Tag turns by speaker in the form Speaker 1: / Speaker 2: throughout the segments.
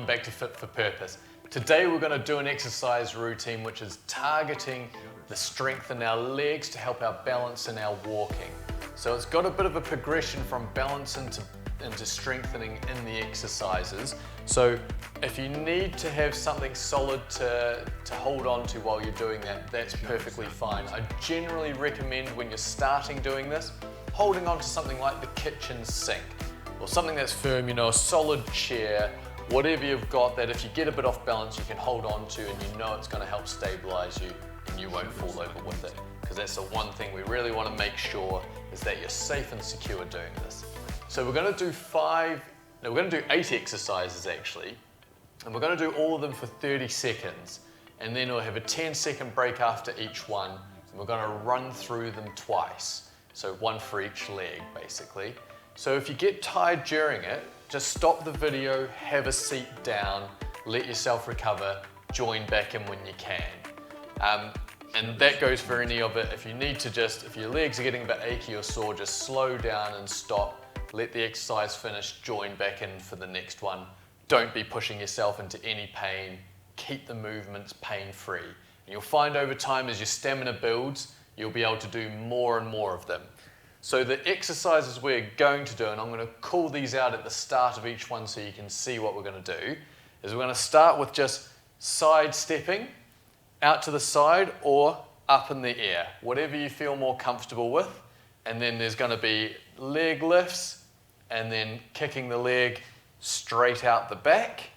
Speaker 1: welcome back to Fit for Purpose. Today we're going to do an exercise routine which is targeting the strength in our legs to help our balance in our walking. So it's got a bit of a progression from balance into strengthening in the exercises. So if you need to have something solid to hold on to while you're doing that, that's perfectly fine. I generally recommend when you're starting doing this, holding on to something like the kitchen sink or something that's firm, you know, a solid chair, whatever you've got that if you get a bit off balance you can hold on to and you know it's going to help stabilize you and you won't fall over with it. Because that's the one thing we really want to make sure is that you're safe and secure doing this. So we're going to do 8 exercises actually, and we're going to do all of them for 30 seconds and then we'll have a 10-second break after each one and we're going to run through them twice. So one for each leg basically. So if you get tired during it, just stop the video, have a seat down, let yourself recover, join back in when you can. And that goes for any of it. If you need to if your legs are getting a bit achy or sore, just slow down and stop, let the exercise finish, join back in for the next one. Don't be pushing yourself into any pain, keep the movements pain-free. And you'll find over time as your stamina builds, you'll be able to do more and more of them. So the exercises we're going to do, and I'm going to call these out at the start of each one so you can see what we're going to do, is we're going to start with just side stepping, out to the side or up in the air, whatever you feel more comfortable with. And then there's going to be leg lifts and then kicking the leg straight out the back.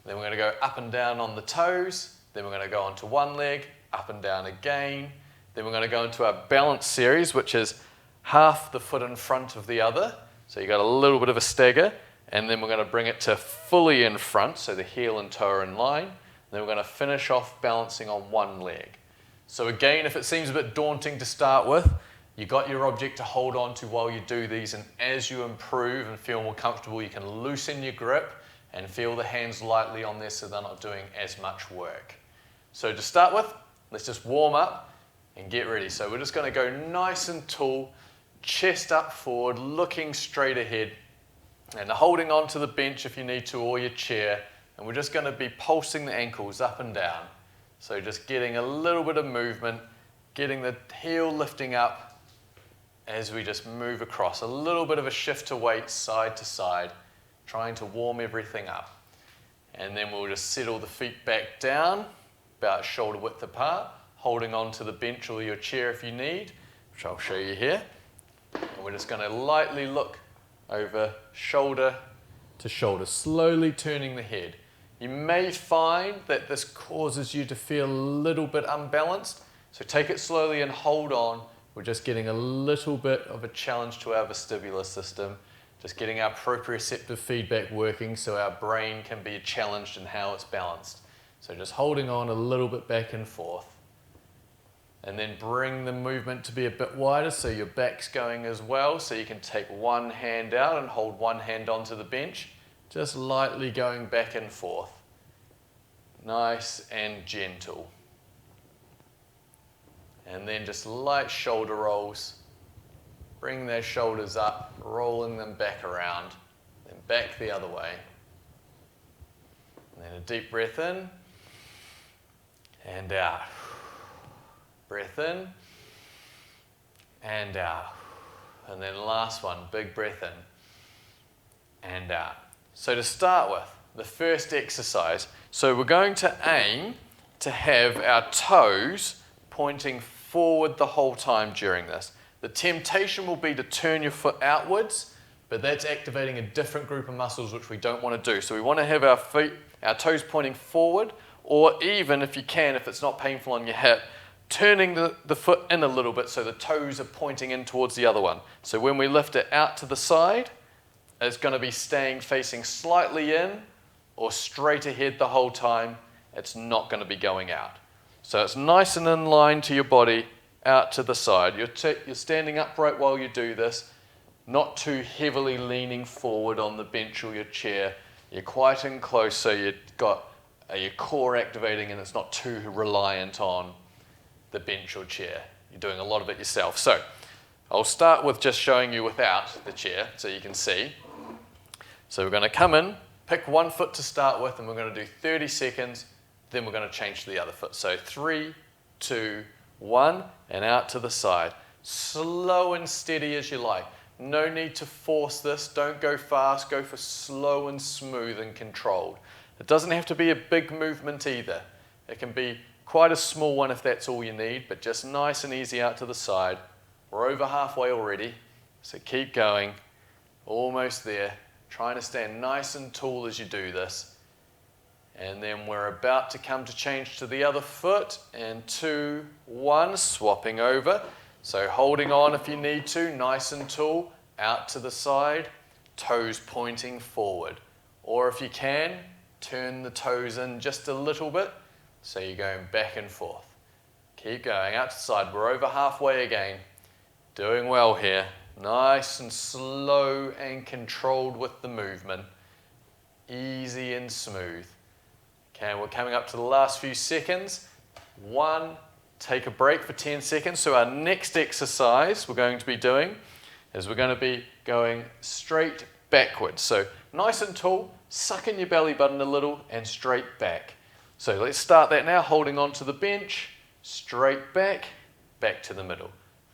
Speaker 1: Then we're going to go up and down on the toes. Then we're going to go onto one leg, up and down again. Then we're going to go into our balance series, which is half the foot in front of the other. So you got a little bit of a stagger. And then we're going to bring it to fully in front, so the heel and toe are in line. Then we're going to finish off balancing on one leg. So again, if it seems a bit daunting to start with, you got your object to hold on to while you do these, and as you improve and feel more comfortable, you can loosen your grip and feel the hands lightly on there so they're not doing as much work. So to start with, let's just warm up and get ready. So we're just going to go nice and tall, chest up forward, looking straight ahead, and holding on to the bench if you need to or your chair. And we're just going to be pulsing the ankles up and down. So just getting a little bit of movement, getting the heel lifting up as we just move across. A little bit of a shift to weight side to side, trying to warm everything up. And then we'll just settle the feet back down, about shoulder width apart, holding on to the bench or your chair if you need, which I'll show you here. And we're just going to lightly look over shoulder to shoulder, slowly turning the head. You may find that this causes you to feel a little bit unbalanced, so take it slowly and hold on. We're just getting a little bit of a challenge to our vestibular system, just getting our proprioceptive feedback working so our brain can be challenged in how it's balanced. So just holding on a little bit back and forth. And then bring the movement to be a bit wider so your back's going as well, so you can take one hand out and hold one hand onto the bench, just lightly going back and forth. Nice and gentle. And then just light shoulder rolls. Bring those shoulders up, rolling them back around, then back the other way. And then a deep breath in and out. Breath in and out. And then last one, big breath in and out. So to start with, the first exercise, so we're going to aim to have our toes pointing forward the whole time during this. The temptation will be to turn your foot outwards, but that's activating a different group of muscles which we don't want to do. So we want to have our toes pointing forward, or even if you can, if it's not painful on your hip, turning the foot in a little bit so the toes are pointing in towards the other one. So when we lift it out to the side, it's going to be staying facing slightly in or straight ahead the whole time. It's not going to be going out. So it's nice and in line to your body, out to the side. You're standing upright while you do this, not too heavily leaning forward on the bench or your chair. You're quite in close so you've got your core activating and it's not too reliant on the bench or chair. You're doing a lot of it yourself. So I'll start with just showing you without the chair so you can see. So we're going to come in, Pick one foot to start with, and we're going to do 30 seconds, then we're going to change to the other foot. So 3, 2, 1, and out to the side. Slow and steady as you like. No need to force this. Don't go fast. Go for slow and smooth and controlled. It doesn't have to be a big movement either. It can be quite a small one if that's all you need, but just nice and easy out to the side. We're over halfway already, so keep going. Almost there. Trying to stand nice and tall as you do this. And then we're about to come to change to the other foot. And 2, 1, swapping over. So holding on if you need to, nice and tall, out to the side, toes pointing forward. Or if you can, turn the toes in just a little bit, so you're going back and forth. Keep going, out to the side. We're over halfway again. Doing well here. Nice and slow and controlled with the movement. Easy and smooth. Okay, we're coming up to the last few seconds. 1, take a break for 10 seconds. So our next exercise we're going to be doing is we're going to be going straight backwards. So nice and tall, suck in your belly button a little and straight back. So let's start that now, holding on to the bench, straight back, back to the middle.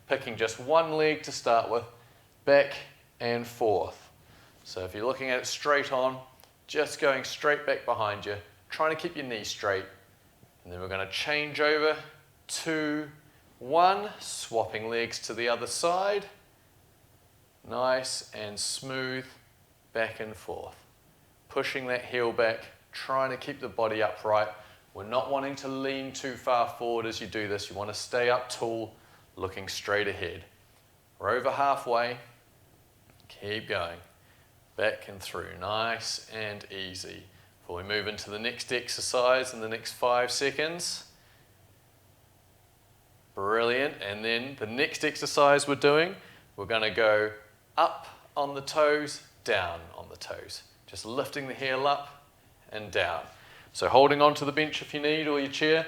Speaker 1: Picking just one leg to start with, back and forth. So if you're looking at it straight on, just going straight back behind you, trying to keep your knees straight. And then we're going to change over, 2, 1, swapping legs to the other side. Nice and smooth, back and forth. Pushing that heel back, trying to keep the body upright. We're not wanting to lean too far forward as you do this. You want to stay up tall, looking straight ahead. We're over halfway. Keep going. Back and through. Nice and easy. Before we move into the next exercise in the next 5 seconds. Brilliant. And then the next exercise we're doing, we're going to go up on the toes, down on the toes. Just lifting the heel up and down. So holding onto the bench if you need, or your chair,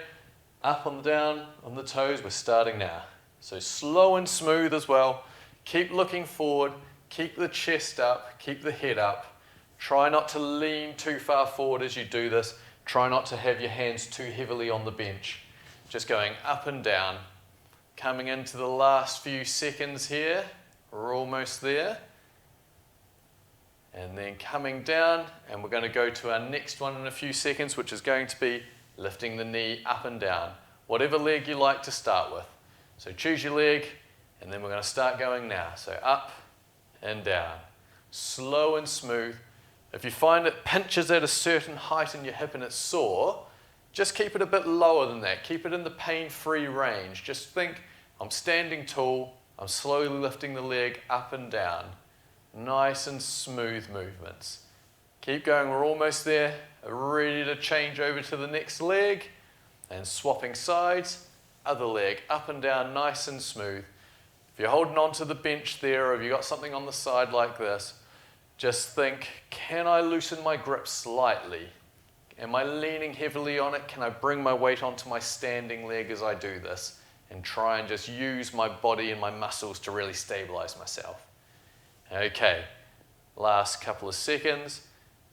Speaker 1: up on the down, on the toes. We're starting now. So slow and smooth as well. Keep looking forward, keep the chest up, keep the head up. Try not to lean too far forward as you do this. Try not to have your hands too heavily on the bench. Just going up and down. Coming into the last few seconds here. We're almost there. And then coming down, and we're going to go to our next one in a few seconds, which is going to be lifting the knee up and down. Whatever leg you like to start with. So choose your leg, and then we're going to start going now. So up and down. Slow and smooth. If you find it pinches at a certain height in your hip and it's sore, just keep it a bit lower than that. Keep it in the pain-free range. Just think, I'm standing tall, I'm slowly lifting the leg up and down. Nice and smooth movements. Keep going, we're almost there. Ready to change over to the next leg. And swapping sides, other leg, up and down, nice and smooth. If you're holding on to the bench there, or if you've got something on the side like this, just think, can I loosen my grip slightly? Am I leaning heavily on it? Can I bring my weight onto my standing leg as I do this? And try and just use my body and my muscles to really stabilize myself. Okay, last couple of seconds,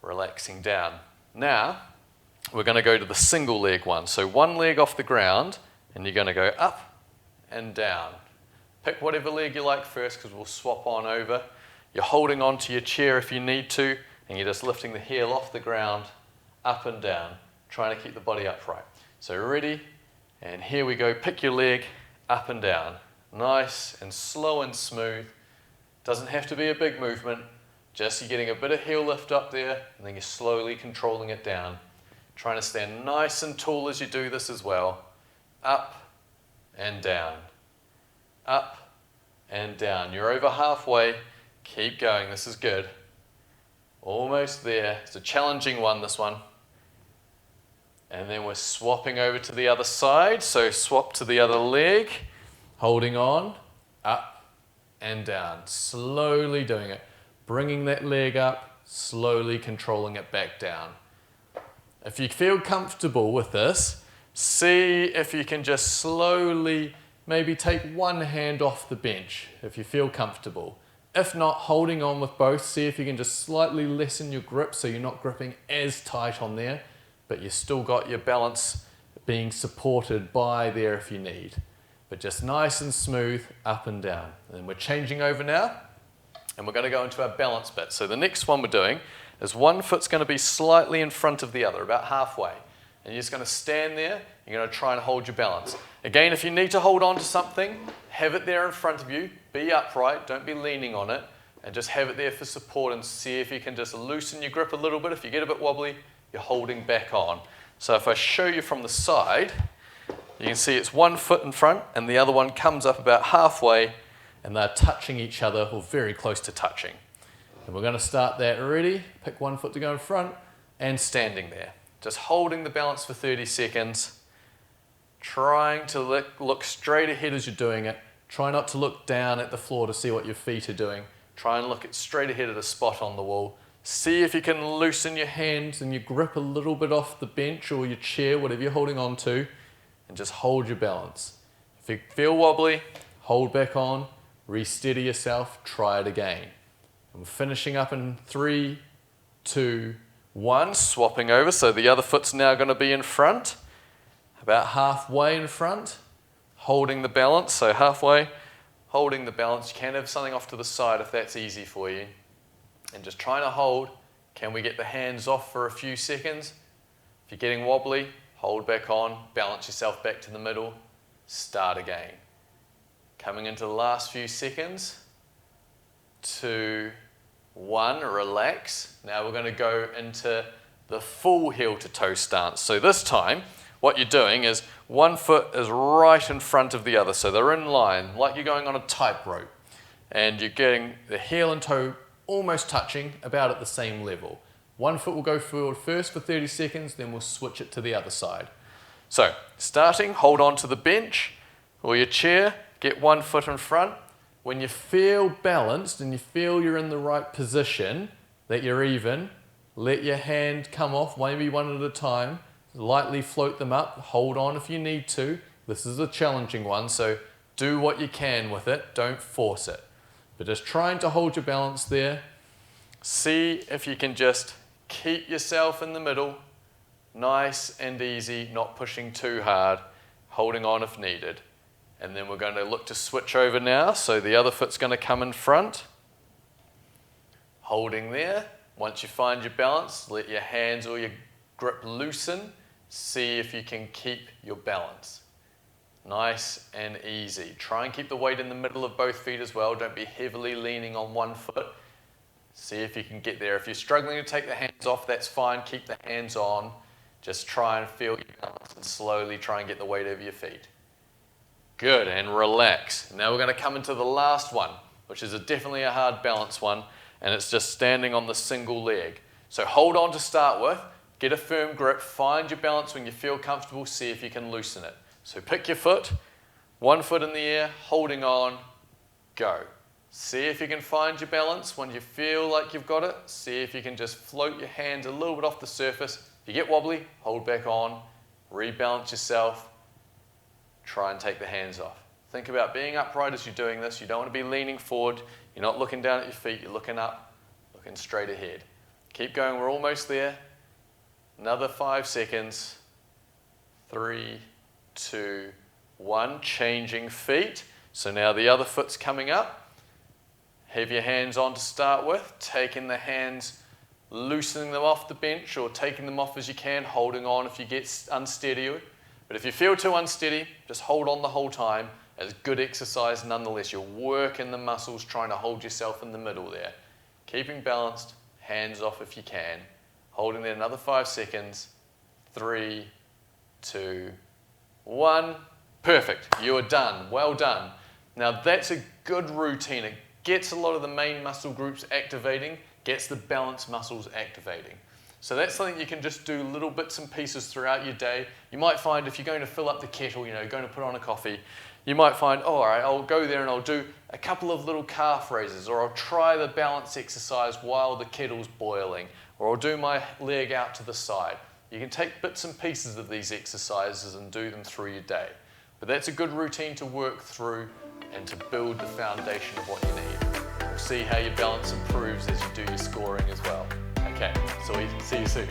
Speaker 1: relaxing down. Now, we're going to go to the single leg one. So one leg off the ground, and you're going to go up and down. Pick whatever leg you like first, because we'll swap on over. You're holding on to your chair if you need to, and you're just lifting the heel off the ground, up and down, trying to keep the body upright. So ready, and here we go. Pick your leg, up and down. Nice and slow and smooth. Doesn't have to be a big movement, just you're getting a bit of heel lift up there, and then you're slowly controlling it down. Trying to stand nice and tall as you do this as well. Up and down. Up and down. You're over halfway. Keep going, this is good. Almost there. It's a challenging one, this one. And then we're swapping over to the other side. So swap to the other leg. Holding on. Up and down. Slowly doing it. Bringing that leg up. Slowly controlling it back down. If you feel comfortable with this, see if you can just slowly maybe take one hand off the bench if you feel comfortable. If not, holding on with both, see if you can just slightly lessen your grip so you're not gripping as tight on there, but you've still got your balance being supported by there if you need. But just nice and smooth up and down. And we're changing over now, and we're going to go into our balance bit. So the next one we're doing is one foot's going to be slightly in front of the other, about halfway. And you're just going to stand there, you're going to try and hold your balance. Again, if you need to hold on to something, have it there in front of you, be upright, don't be leaning on it, and just have it there for support and see if you can just loosen your grip a little bit. If you get a bit wobbly, you're holding back on. So if I show you from the side, you can see it's one foot in front and the other one comes up about halfway and they're touching each other or very close to touching. And we're going to start that ready, pick one foot to go in front and standing there. Just holding the balance for 30 seconds, trying to look straight ahead as you're doing it. Try not to look down at the floor to see what your feet are doing. Try and look straight ahead at a spot on the wall. See if you can loosen your hands and your grip a little bit off the bench or your chair, whatever you're holding on to, and just hold your balance. If you feel wobbly, hold back on, re-steady yourself, try it again. And we're finishing up in 3, 2, 1, swapping over, so the other foot's now going to be in front, about halfway in front, holding the balance, so halfway, holding the balance. You can have something off to the side if that's easy for you. And just trying to hold. Can we get the hands off for a few seconds? If you're getting wobbly, hold back on, balance yourself back to the middle, start again. Coming into the last few seconds, 2, 1, relax. Now we're going to go into the full heel to toe stance. So this time, what you're doing is one foot is right in front of the other, so they're in line, like you're going on a tightrope. And you're getting the heel and toe almost touching, about at the same level. One foot will go forward first for 30 seconds, then we'll switch it to the other side. So, starting, hold on to the bench or your chair, get one foot in front. When you feel balanced and you feel you're in the right position, that you're even, let your hand come off, maybe one at a time, lightly float them up, hold on if you need to. This is a challenging one, so do what you can with it, don't force it. But just trying to hold your balance there. See if you can just keep yourself in the middle, nice and easy, not pushing too hard, holding on if needed. And then we're going to look to switch over now, so the other foot's going to come in front. Holding there. Once you find your balance, let your hands or your grip loosen. See if you can keep your balance. Nice and easy. Try and keep the weight in the middle of both feet as well. Don't be heavily leaning on one foot. See if you can get there. If you're struggling to take the hands off, that's fine. Keep the hands on. Just try and feel your balance and slowly try and get the weight over your feet. Good, and relax. Now we're going to come into the last one, which is definitely a hard balance one, and it's just standing on the single leg. So hold on to start with. Get a firm grip. Find your balance when you feel comfortable. See if you can loosen it. So pick your foot, one foot in the air, holding on, go. See if you can find your balance when you feel like you've got it. See if you can just float your hands a little bit off the surface. If you get wobbly, hold back on, rebalance yourself, try and take the hands off. Think about being upright as you're doing this. You don't want to be leaning forward. You're not looking down at your feet. You're looking up, looking straight ahead. Keep going. We're almost there. Another 5 seconds. 3, 2, 1. Changing feet. So now the other foot's coming up. Have your hands on to start with. Taking the hands, loosening them off the bench or taking them off as you can, holding on if you get unsteady. But if you feel too unsteady, just hold on the whole time. It's good exercise nonetheless. You're working the muscles, trying to hold yourself in the middle there. Keeping balanced, hands off if you can. Holding there another 5 seconds. 3, 2, 1. Perfect. You are done. Well done. Now that's a good routine. It gets a lot of the main muscle groups activating, gets the balance muscles activating. So that's something you can just do little bits and pieces throughout your day. You might find if you're going to fill up the kettle, going to put on a coffee, you might find, oh, all right, I'll go there and I'll do a couple of little calf raises, or I'll try the balance exercise while the kettle's boiling, or I'll do my leg out to the side. You can take bits and pieces of these exercises and do them through your day. But that's a good routine to work through and to build the foundation of what you need. we'll see how your balance improves as you do your scoring as well. Okay, so we see you soon.